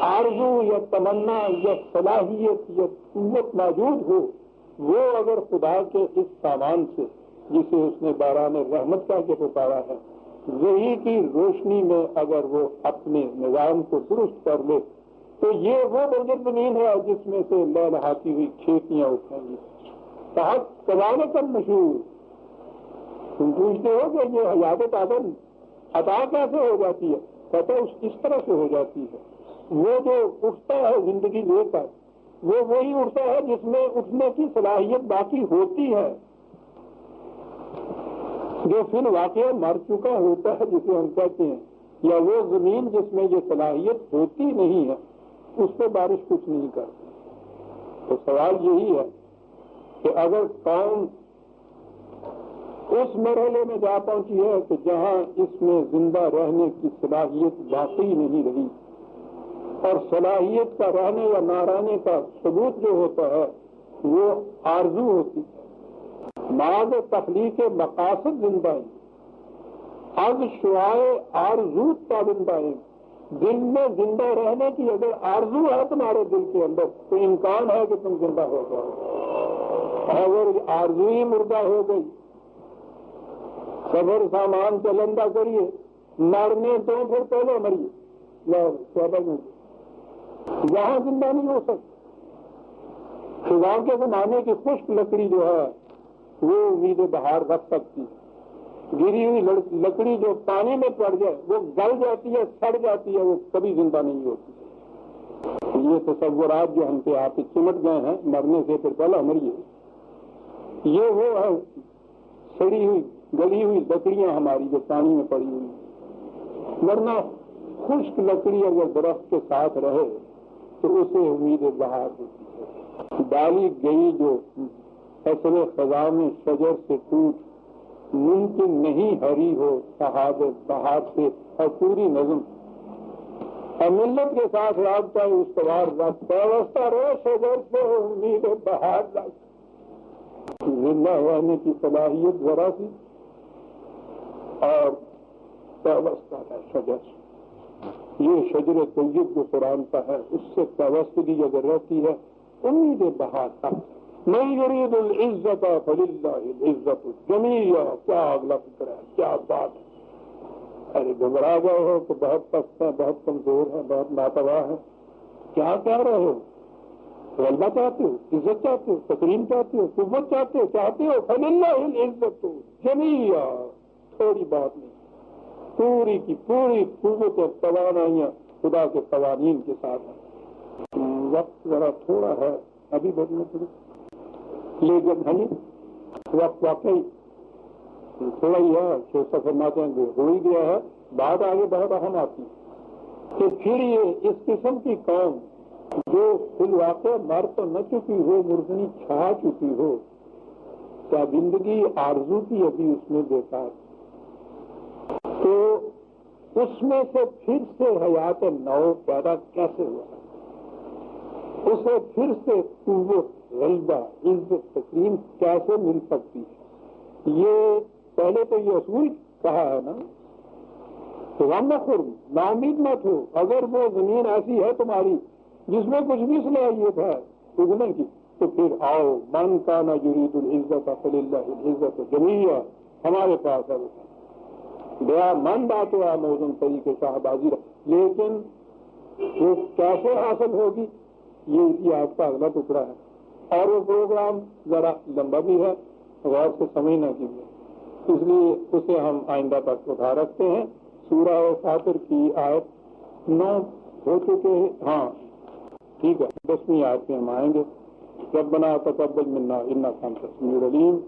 آرزو یا تمنا یا صلاحیت یا قوت موجود ہو، وہ اگر خدا کے اس سامان سے جسے اس نے باران رحمت کہہ کے پکارا ہے، وہی کی روشنی میں اگر وہ اپنے نظام کو درست کر لے تو یہ وہ بنجر زمین ہے جس میں سے لہلہاتی ہوئی کھیتیاں اٹھیں گی۔ تحت کلانے کا مشہور، تم پوچھتے ہو کہ یہ حیات عدم عطا کیسے ہو جاتی ہے؟ کہتا ہے اس طرح سے ہو جاتی ہے، وہ جو اٹھتا ہے زندگی لے کر وہ وہی اٹھتا ہے جس میں اٹھنے کی صلاحیت باقی ہوتی ہے، جو فی الواقع مر چکا ہوتا ہے جسے ہم کہتے ہیں، یا وہ زمین جس میں یہ صلاحیت ہوتی نہیں ہے اس پہ بارش کچھ نہیں کرتی۔ تو سوال یہی ہے کہ اگر قوم اس مرحلے میں جا پہنچی ہے کہ جہاں اس میں زندہ رہنے کی صلاحیت باقی نہیں رہی، اور صلاحیت کا رہنے یا نہ رہنے کا ثبوت جو ہوتا ہے وہ آرزو ہوتی ہے، بعض تخلیق مقاصد زندہ ہیں، از شعائے آرزو پابندہ ہیں۔ دل میں زندہ رہنے کی اگر آرزو ہے تمہارے دل کے اندر تو امکان ہے کہ تم زندہ ہو جاؤ، اگر آرزو ہی مردہ ہو گئی، صبر سامان چلندہ کریے، مرنے تو پھر پہلے مریے، یہاں زندہ نہیں ہو سکتا۔ خزاں کے زمانے کی خشک لکڑی جو ہے وہ امید بہار رکھ سکتی ہے، گری ہوئی لکڑی جو پانی میں پڑ جائے وہ گل جاتی ہے، سڑ جاتی ہے، وہ کبھی زندہ نہیں ہوتی۔ یہ تصورات جو ہم پہ آپ چمٹ گئے ہیں مرنے سے پھر پہلا مریے، یہ وہ ہے سڑی ہوئی گلی ہوئی لکڑیاں ہماری جو پانی میں پڑی ہوئی، ورنہ خشک لکڑی اگر درخت کے ساتھ رہے تو اسے امید بہار ہوتی ہے۔ ڈالی گئی جو فصل خزاں میں شجر سے ٹوٹ، ممکن نہیں ہری ہو صحاب بہار سے، اور پوری نظم اور ملت کے ساتھ رابطہ استوار رکھ، وابستہ رہے شجر سے امید بہار رکھ۔ زندہ رہنے کی صلاحیت ذرا سی اور وابستہ ہے شجر سے۔ یہ شجر طیب جو قرآن کا ہے اس سے وابستگی اگر رہتی ہے امید بہار تک۔ من یرید العزت فللہ العزت جمیعا، کیا اگلا فکر ہے، کیا بات ہے۔ ارے گھبرا گئے ہو کہ بہت پست ہے، بہت کمزور ہے، بہت ناتواں ہے، کیا کہہ رہے ہو؟ غلبہ چاہتے ہو، عزت چاہتے ہو، تکریم چاہتے ہو، قوت چاہتے ہو فللہ العزت جمیعا، تھوڑی بات نہیں، پوری کی پوری قوت اور توانائیاں خدا کے قوانین کے ساتھ ہیں۔ وقت ذرا تھوڑا ہے ابھی بدلنے پڑے، لیکن ہمیں وقت واقعی تھوڑا ہی ہے، شیخ فرماتے ہیں ہو ہی گیا ہے، بات آگے بہت اہم آتی ہے کہ پھر یہ اس قسم کی قوم جو فی الواقع مر تو نہ چکی ہو، مردنی چھا چکی ہو، کیا زندگی آرزو کی ابھی اس میں دیکھا تو اس میں سے پھر سے حیات نو پیدا کیسے ہوا، اسے پھر سے قوت، غلبہ، عزت، تکریم کیسے مل سکتی ہے؟ یہ پہلے تو یہ اصول کہا ہے نا کہ غم خور، نا امید مت ہو، اگر وہ زمین ایسی ہے تمہاری جس میں کچھ بھی صلاحیت ہے اگنے کی تو پھر آؤ، من کان یرید العزت فللہ العزت جمیعا، ہمارے پاس ہے وہ بیا من بات ہوا موزن طریقے شاہبازی، لیکن وہ کیسے حاصل ہوگی یہ اسی آیت کا اگلا ٹکڑا ہے، اور وہ پروگرام ذرا لمبا بھی ہے، غور سے سمجھنا چاہیے، اس لیے اسے ہم آئندہ تک اٹھا رکھتے ہیں۔ سورہ فاطر کی آیت 9 ہو چکے ہیں، ہاں ٹھیک ہے، 10ویں آیت میں ہم آئیں گے۔ ربنا تقبل منا انک انت السمیع العلیم۔